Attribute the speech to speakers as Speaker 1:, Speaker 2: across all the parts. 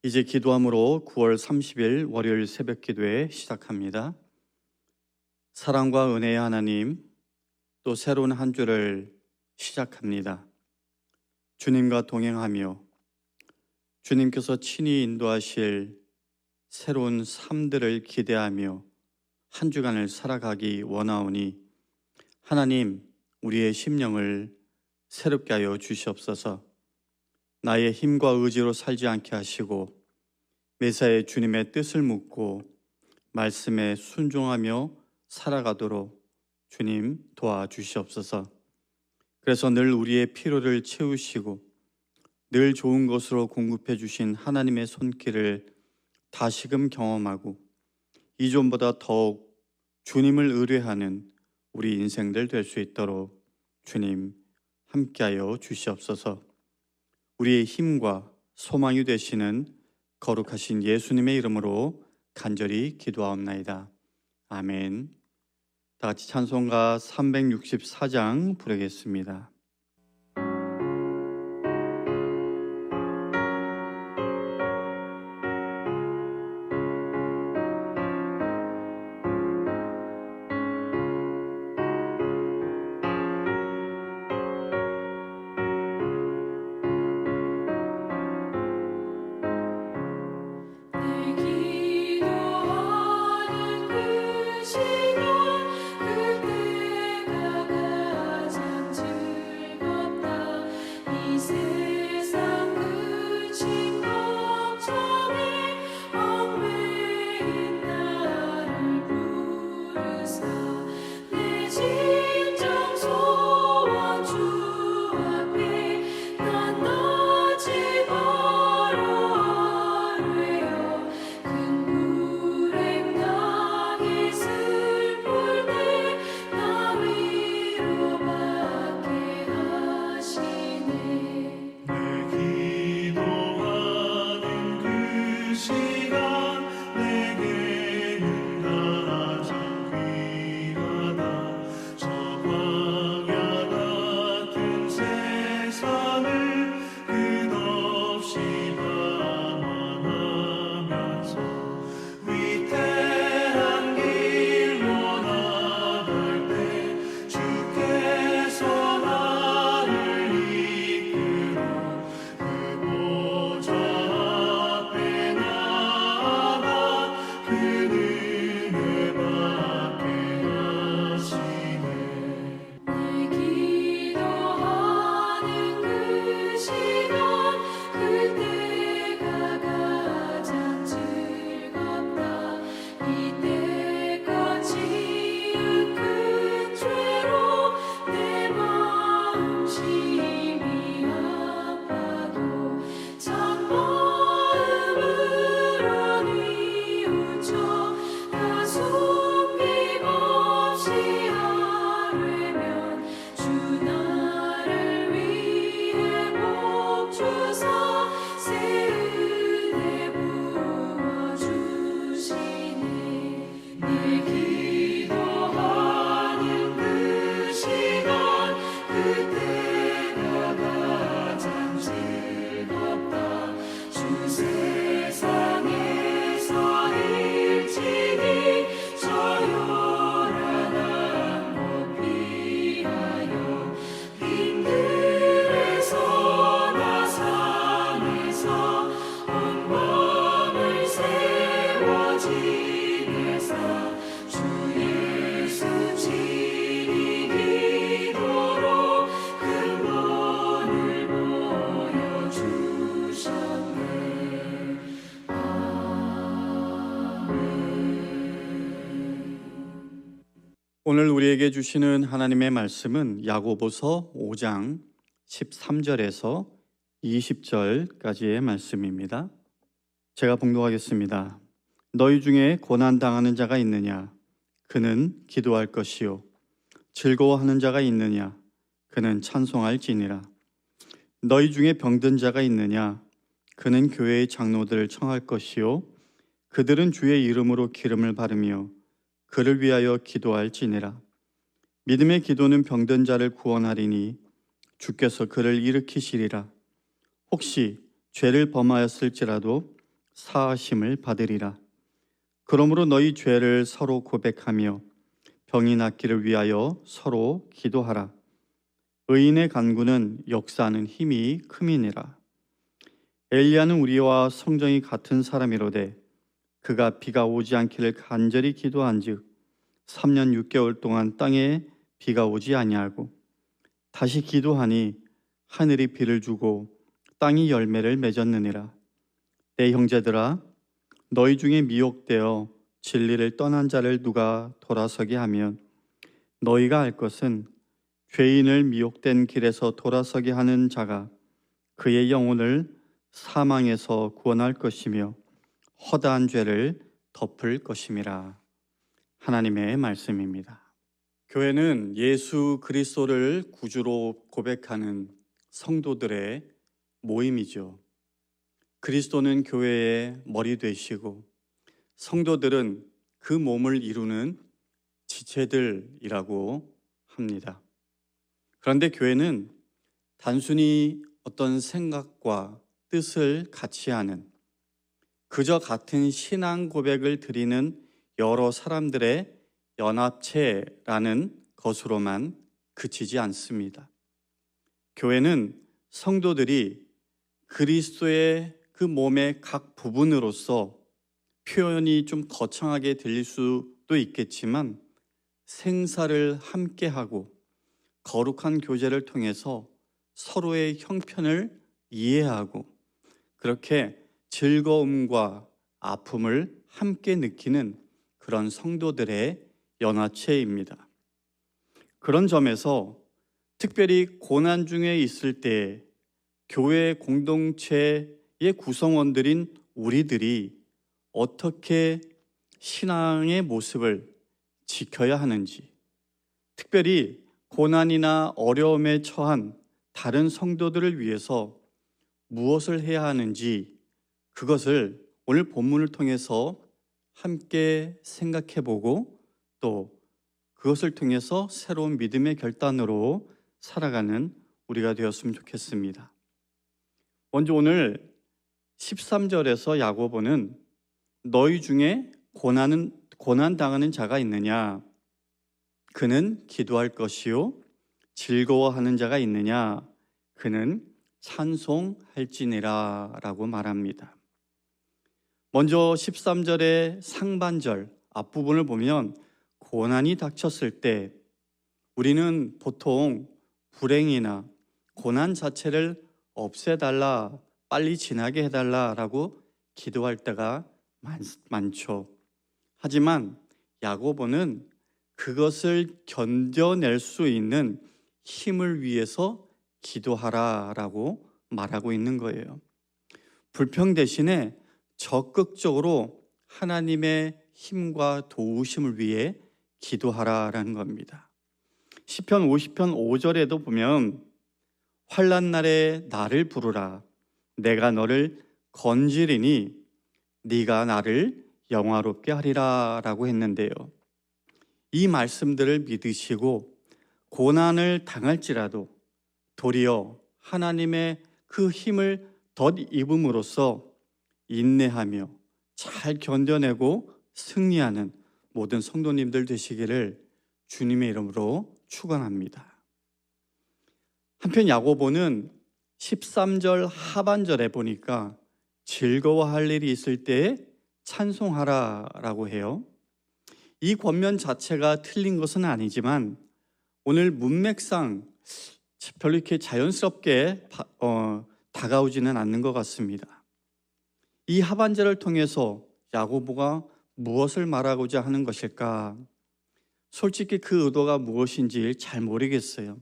Speaker 1: 이제 기도함으로 9월 30일 월요일 새벽 기도회 시작합니다. 사랑과 은혜의 하나님, 또 새로운 한 주를 시작합니다. 주님과 동행하며 주님께서 친히 인도하실 새로운 삶들을 기대하며 한 주간을 살아가기 원하오니 하나님, 우리의 심령을 새롭게 하여 주시옵소서. 나의 힘과 의지로 살지 않게 하시고 매사에 주님의 뜻을 묻고 말씀에 순종하며 살아가도록 주님 도와주시옵소서. 그래서 늘 우리의 필요를 채우시고 늘 좋은 것으로 공급해 주신 하나님의 손길을 다시금 경험하고 이전보다 더욱 주님을 의뢰하는 우리 인생들 될 수 있도록 주님 함께하여 주시옵소서. 우리의 힘과 소망이 되시는 거룩하신 예수님의 이름으로 간절히 기도하옵나이다. 아멘. 다 같이 찬송가 364장 부르겠습니다. 오늘 우리에게 주시는 하나님의 말씀은 야고보서 5장 13절에서 20절까지의 말씀입니다. 제가 봉독하겠습니다. 너희 중에 고난당하는 자가 있느냐? 그는 기도할 것이요. 즐거워하는 자가 있느냐? 그는 찬송할지니라. 너희 중에 병든 자가 있느냐? 그는 교회의 장로들을 청할 것이요. 그들은 주의 이름으로 기름을 바르며 그를 위하여 기도할지니라. 믿음의 기도는 병든 자를 구원하리니 주께서 그를 일으키시리라. 혹시 죄를 범하였을지라도 사하심을 받으리라. 그러므로 너희 죄를 서로 고백하며 병이 낫기를 위하여 서로 기도하라. 의인의 간구는 역사하는 힘이 큼이니라. 엘리야는 우리와 성정이 같은 사람이로되 그가 비가 오지 않기를 간절히 기도한즉 3년 6개월 동안 땅에 비가 오지 아니하고 다시 기도하니 하늘이 비를 주고 땅이 열매를 맺었느니라. 내 형제들아, 너희 중에 미혹되어 진리를 떠난 자를 누가 돌아서게 하면 너희가 알 것은 죄인을 미혹된 길에서 돌아서게 하는 자가 그의 영혼을 사망에서 구원할 것이며 허다한 죄를 덮을 것임이라. 하나님의 말씀입니다. 교회는 예수 그리스도를 구주로 고백하는 성도들의 모임이죠. 그리스도는 교회의 머리 되시고 성도들은 그 몸을 이루는 지체들이라고 합니다. 그런데 교회는 단순히 어떤 생각과 뜻을 같이 하는 그저 같은 신앙 고백을 드리는 여러 사람들의 연합체라는 것으로만 그치지 않습니다. 교회는 성도들이 그리스도의 그 몸의 각 부분으로서 표현이 좀 거창하게 들릴 수도 있겠지만 생사를 함께하고 거룩한 교제를 통해서 서로의 형편을 이해하고 그렇게 즐거움과 아픔을 함께 느끼는 그런 성도들의 연합체입니다. 그런 점에서 특별히 고난 중에 있을 때 교회 공동체의 구성원들인 우리들이 어떻게 신앙의 모습을 지켜야 하는지, 특별히 고난이나 어려움에 처한 다른 성도들을 위해서 무엇을 해야 하는지 그것을 오늘 본문을 통해서 함께 생각해보고 또 그것을 통해서 새로운 믿음의 결단으로 살아가는 우리가 되었으면 좋겠습니다. 먼저 오늘 13절에서 야고보는 너희 중에 고난 당하는 자가 있느냐? 그는 기도할 것이요 즐거워하는 자가 있느냐? 그는 찬송할지니라 라고 말합니다. 먼저 13절의 상반절 앞부분을 보면 고난이 닥쳤을 때 우리는 보통 불행이나 고난 자체를 없애달라, 빨리 지나게 해달라라고 기도할 때가 많죠. 하지만 야고보는 그것을 견뎌낼 수 있는 힘을 위해서 기도하라라고 말하고 있는 거예요. 불평 대신에 적극적으로 하나님의 힘과 도우심을 위해 기도하라라는 겁니다. 시편 50편 5절에도 보면 환난 날에 나를 부르라 내가 너를 건지리니 네가 나를 영화롭게 하리라 라고 했는데요. 이 말씀들을 믿으시고 고난을 당할지라도 도리어 하나님의 그 힘을 덧입음으로써 인내하며 잘 견뎌내고 승리하는 모든 성도님들 되시기를 주님의 이름으로 축원합니다. 한편 야고보는 13절 하반절에 보니까 즐거워할 일이 있을 때 찬송하라 라고 해요. 이 권면 자체가 틀린 것은 아니지만 오늘 문맥상 별로 이렇게 자연스럽게 다가오지는 않는 것 같습니다. 이 하반절을 통해서 야고보가 무엇을 말하고자 하는 것일까? 솔직히 그 의도가 무엇인지 잘 모르겠어요.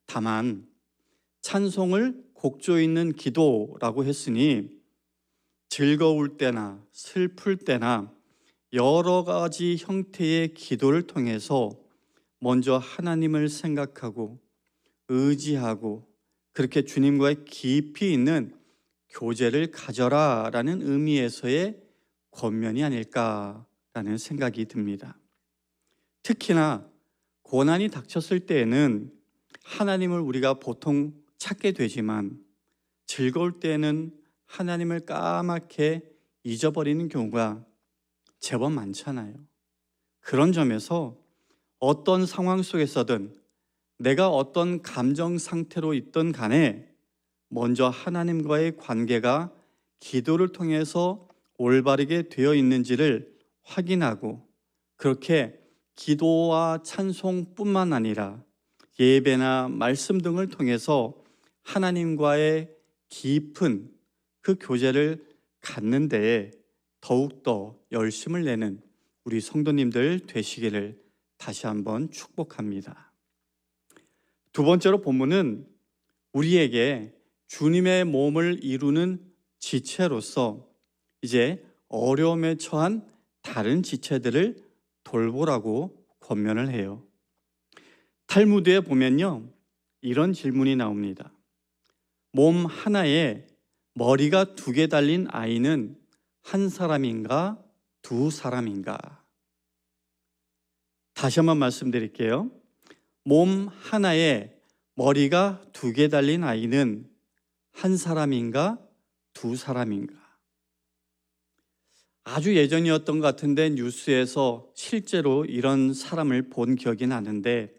Speaker 1: 다만 찬송을 곡조 있는 기도라고 했으니 즐거울 때나 슬플 때나 여러 가지 형태의 기도를 통해서 먼저 하나님을 생각하고 의지하고 그렇게 주님과의 깊이 있는 교제를 가져라라는 의미에서의 권면이 아닐까라는 생각이 듭니다. 특히나 고난이 닥쳤을 때에는 하나님을 우리가 보통 찾게 되지만 즐거울 때에는 하나님을 까맣게 잊어버리는 경우가 제법 많잖아요. 그런 점에서 어떤 상황 속에서든 내가 어떤 감정 상태로 있든 간에 먼저 하나님과의 관계가 기도를 통해서 올바르게 되어 있는지를 확인하고, 그렇게 기도와 찬송뿐만 아니라 예배나 말씀 등을 통해서 하나님과의 깊은 그 교제를 갖는 데에 더욱더 열심을 내는 우리 성도님들 되시기를 다시 한번 축복합니다. 두 번째로 본문은 우리에게 주님의 몸을 이루는 지체로서 이제 어려움에 처한 다른 지체들을 돌보라고 권면을 해요. 탈무드에 보면요, 이런 질문이 나옵니다. 몸 하나에 머리가 2개 달린 아이는 한 사람인가, 2 사람인가? 다시 한번 말씀드릴게요. 몸 하나에 머리가 2개 달린 아이는 한 사람인가, 2 사람인가? 아주 예전이었던 것 같은데 뉴스에서 실제로 이런 사람을 본 기억이 나는데,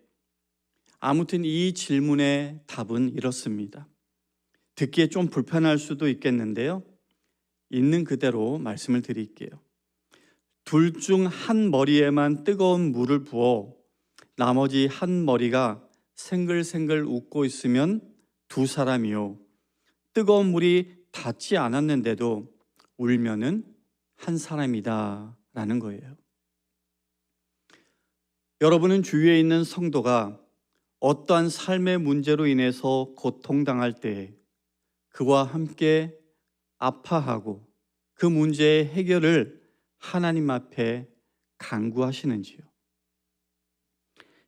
Speaker 1: 아무튼 이 질문의 답은 이렇습니다. 듣기에 좀 불편할 수도 있겠는데요, 있는 그대로 말씀을 드릴게요. 둘 중 한 머리에만 뜨거운 물을 부어 나머지 한 머리가 생글생글 웃고 있으면 2 사람이요, 뜨거운 물이 닿지 않았는데도 울면은 한 사람이다 라는 거예요. 여러분은 주위에 있는 성도가 어떠한 삶의 문제로 인해서 고통당할 때 그와 함께 아파하고 그 문제의 해결을 하나님 앞에 간구하시는지요?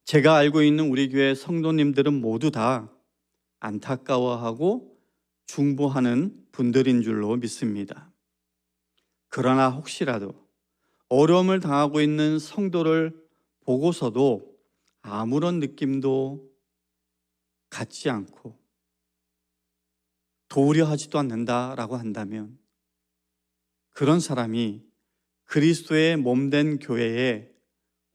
Speaker 1: 제가 알고 있는 우리 교회 성도님들은 모두 다 안타까워하고 중보하는 분들인 줄로 믿습니다. 그러나 혹시라도 어려움을 당하고 있는 성도를 보고서도 아무런 느낌도 갖지 않고 도우려 하지도 않는다라고 한다면, 그런 사람이 그리스도의 몸된 교회의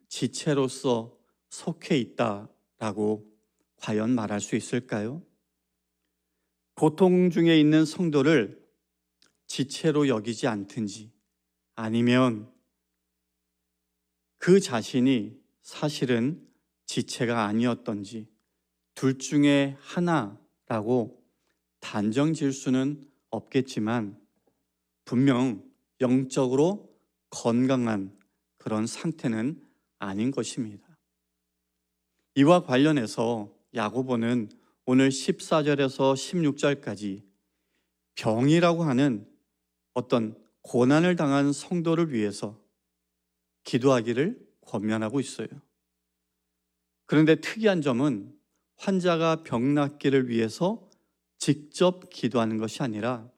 Speaker 1: 지체로서 속해 있다라고 과연 말할 수 있을까요? 고통 중에 있는 성도를 지체로 여기지 않든지, 아니면 그 자신이 사실은 지체가 아니었던지, 둘 중에 하나라고 단정 지을 수는 없겠지만 분명 영적으로 건강한 그런 상태는 아닌 것입니다. 이와 관련해서 야고보는 오늘 14절에서 16절까지 병이라고 하는 어떤 고난을 당한 성도를 위해서 기도하기를 권면하고 있어요. 그런데 특이한 점은 환자가 병 낫기를 위해서 직접 기도하는 것이 아니라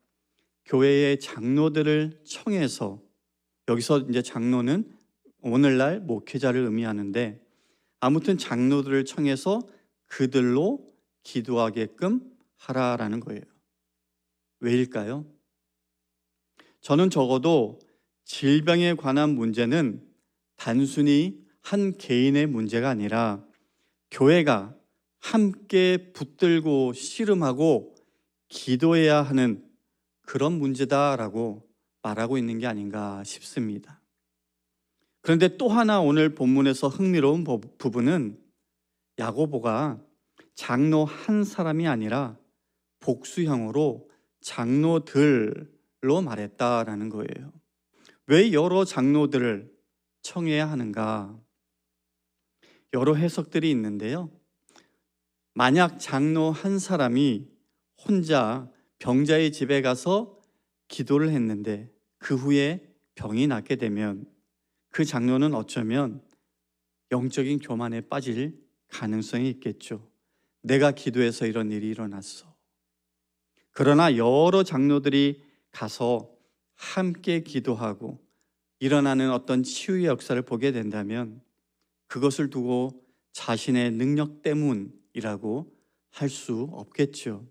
Speaker 1: 교회의 장로들을 청해서, 여기서 이제 장로는 오늘날 목회자를 의미하는데, 아무튼 장로들을 청해서 그들로 기도하게끔 하라라는 거예요. 왜일까요? 저는 적어도 질병에 관한 문제는 단순히 한 개인의 문제가 아니라 교회가 함께 붙들고 씨름하고 기도해야 하는 그런 문제다라고 말하고 있는 게 아닌가 싶습니다. 그런데 또 하나 오늘 본문에서 흥미로운 부분은 야고보가 장로 한 사람이 아니라 복수형으로 장로들로 말했다라는 거예요. 왜 여러 장로들을 청해야 하는가? 여러 해석들이 있는데요. 만약 장로 한 사람이 혼자 병자의 집에 가서 기도를 했는데 그 후에 병이 낫게 되면 그 장로는 어쩌면 영적인 교만에 빠질 가능성이 있겠죠. 내가 기도해서 이런 일이 일어났어. 그러나 여러 장로들이 가서 함께 기도하고 일어나는 어떤 치유의 역사를 보게 된다면 그것을 두고 자신의 능력 때문이라고 할 수 없겠죠.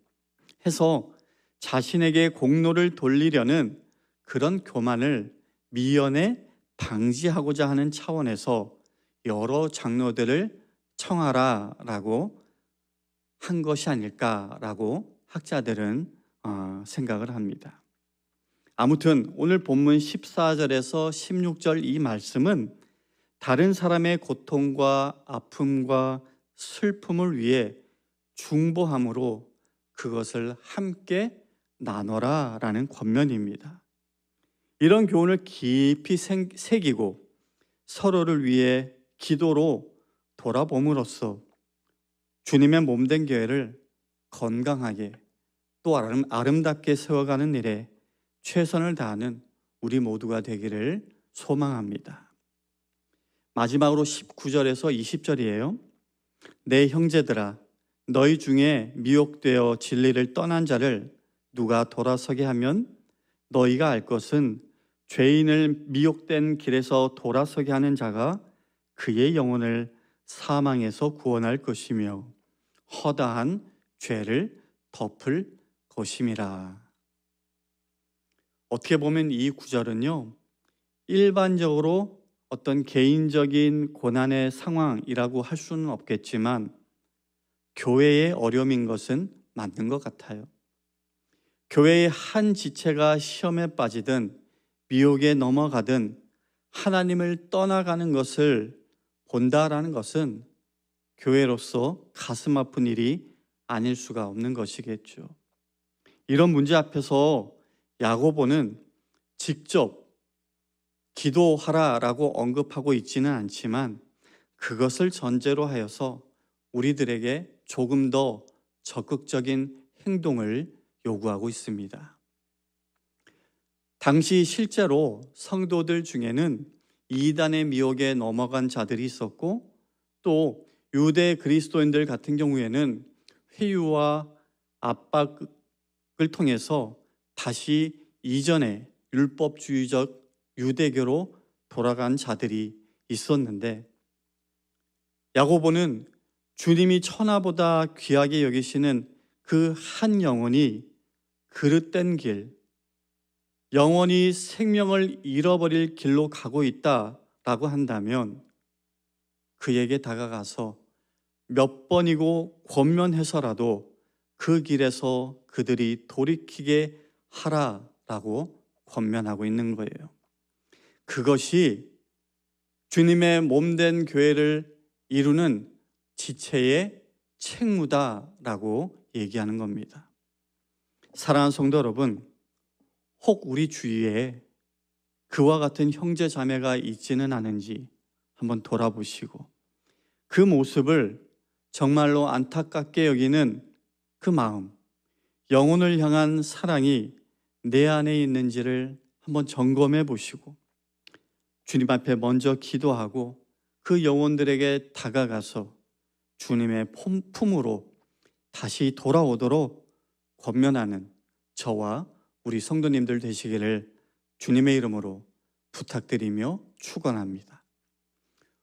Speaker 1: 해서 자신에게 공로를 돌리려는 그런 교만을 미연에 방지하고자 하는 차원에서 여러 장로들을 청하라라고 한 것이 아닐까라고 학자들은 생각을 합니다. 아무튼 오늘 본문 14절에서 16절 이 말씀은 다른 사람의 고통과 아픔과 슬픔을 위해 중보함으로 그것을 함께 나눠라라는 권면입니다. 이런 교훈을 깊이 새기고 서로를 위해 기도로 돌아봄으로써 주님의 몸된 교회를 건강하게 또 아름답게 세워가는 일에 최선을 다하는 우리 모두가 되기를 소망합니다. 마지막으로 19절에서 20절이에요. 내 형제들아, 너희 중에 미혹되어 진리를 떠난 자를 누가 돌아서게 하면 너희가 알 것은 죄인을 미혹된 길에서 돌아서게 하는 자가 그의 영혼을 사망에서 구원할 것이며 허다한 죄를 덮을 것임이라. 어떻게 보면 이 구절은요, 일반적으로 어떤 개인적인 고난의 상황이라고 할 수는 없겠지만 교회의 어려움인 것은 맞는 것 같아요. 교회의 한 지체가 시험에 빠지든 미혹에 넘어가든 하나님을 떠나가는 것을 본다라는 것은 교회로서 가슴 아픈 일이 아닐 수가 없는 것이겠죠. 이런 문제 앞에서 야고보는 직접 기도하라라고 언급하고 있지는 않지만 그것을 전제로 하여서 우리들에게 조금 더 적극적인 행동을 요구하고 있습니다. 당시 실제로 성도들 중에는 이단의 미혹에 넘어간 자들이 있었고 또 유대 그리스도인들 같은 경우에는 회유와 압박을 통해서 다시 이전의 율법주의적 유대교로 돌아간 자들이 있었는데 야고보는 주님이 천하보다 귀하게 여기시는 그 한 영혼이 그릇된 길, 영원히 생명을 잃어버릴 길로 가고 있다라고 한다면 그에게 다가가서 몇 번이고 권면해서라도 그 길에서 그들이 돌이키게 하라라고 권면하고 있는 거예요. 그것이 주님의 몸된 교회를 이루는 지체의 책무다라고 얘기하는 겁니다. 사랑하는 성도 여러분, 혹 우리 주위에 그와 같은 형제 자매가 있지는 않은지 한번 돌아보시고 그 모습을 정말로 안타깝게 여기는 그 마음, 영혼을 향한 사랑이 내 안에 있는지를 한번 점검해 보시고 주님 앞에 먼저 기도하고 그 영혼들에게 다가가서 주님의 품으로 다시 돌아오도록 권면하는 저와 우리 성도님들 되시기를 주님의 이름으로 부탁드리며 축원합니다.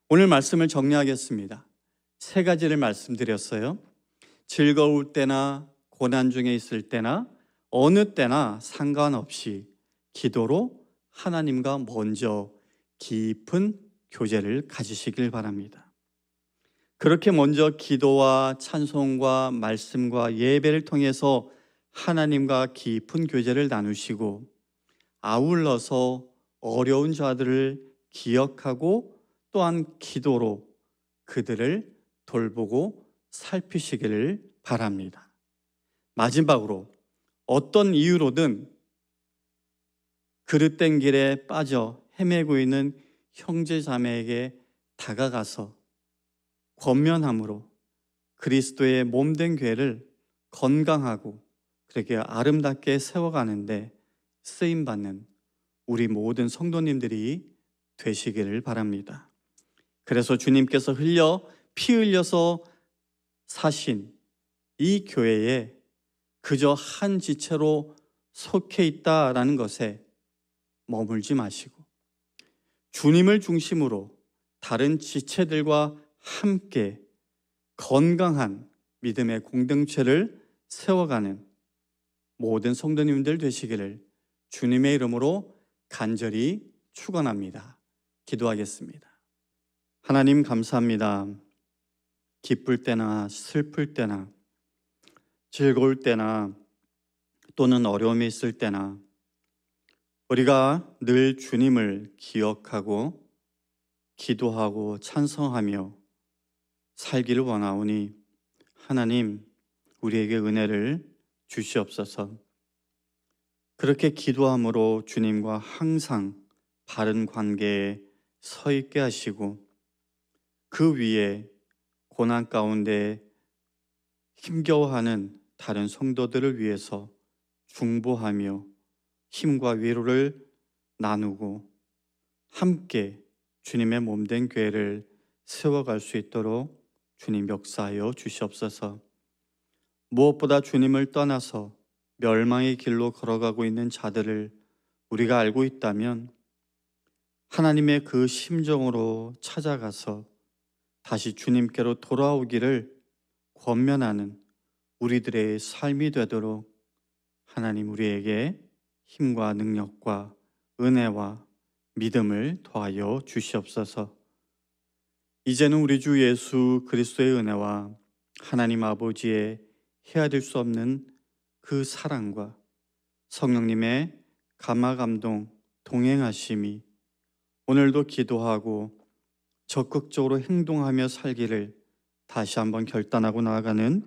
Speaker 1: 오늘 말씀을 정리하겠습니다. 3가지를 말씀드렸어요. 즐거울 때나 고난 중에 있을 때나 어느 때나 상관없이 기도로 하나님과 먼저 깊은 교제를 가지시길 바랍니다. 그렇게 먼저 기도와 찬송과 말씀과 예배를 통해서 하나님과 깊은 교제를 나누시고 아울러서 어려운 자들을 기억하고 또한 기도로 그들을 돌보고 살피시기를 바랍니다. 마지막으로 어떤 이유로든 그릇된 길에 빠져 헤매고 있는 형제 자매에게 다가가서 권면함으로 그리스도의 몸된 교회를 건강하고 그렇게 아름답게 세워가는데 쓰임받는 우리 모든 성도님들이 되시기를 바랍니다. 그래서 주님께서 피 흘려서 사신 이 교회에 그저 한 지체로 속해 있다라는 것에 머물지 마시고 주님을 중심으로 다른 지체들과 함께 건강한 믿음의 공동체를 세워가는 모든 성도님들 되시기를 주님의 이름으로 간절히 축원합니다. 기도하겠습니다. 하나님 감사합니다. 기쁠 때나 슬플 때나 즐거울 때나 또는 어려움이 있을 때나 우리가 늘 주님을 기억하고 기도하고 찬송하며 살기를 원하오니 하나님 우리에게 은혜를 주시옵소서. 그렇게 기도함으로 주님과 항상 바른 관계에 서 있게 하시고 그 위에 고난 가운데 힘겨워하는 다른 성도들을 위해서 중보하며 힘과 위로를 나누고 함께 주님의 몸된 교회를 세워갈 수 있도록 주님 역사하여 주시옵소서. 무엇보다 주님을 떠나서 멸망의 길로 걸어가고 있는 자들을 우리가 알고 있다면 하나님의 그 심정으로 찾아가서 다시 주님께로 돌아오기를 권면하는 우리들의 삶이 되도록 하나님 우리에게 힘과 능력과 은혜와 믿음을 더하여 주시옵소서. 이제는 우리 주 예수 그리스도의 은혜와 하나님 아버지의 헤아릴 수 없는 그 사랑과 성령님의 감화감동 동행하심이 오늘도 기도하고 적극적으로 행동하며 살기를 다시 한번 결단하고 나아가는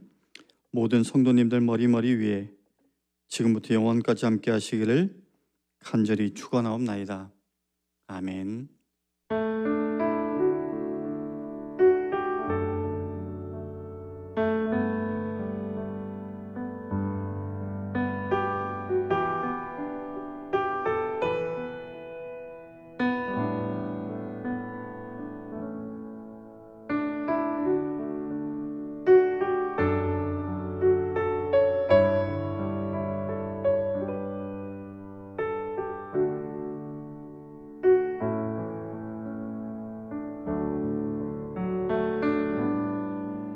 Speaker 1: 모든 성도님들 머리머리 위에 지금부터 영원까지 함께 하시기를 간절히 축원하옵나이다. 아멘.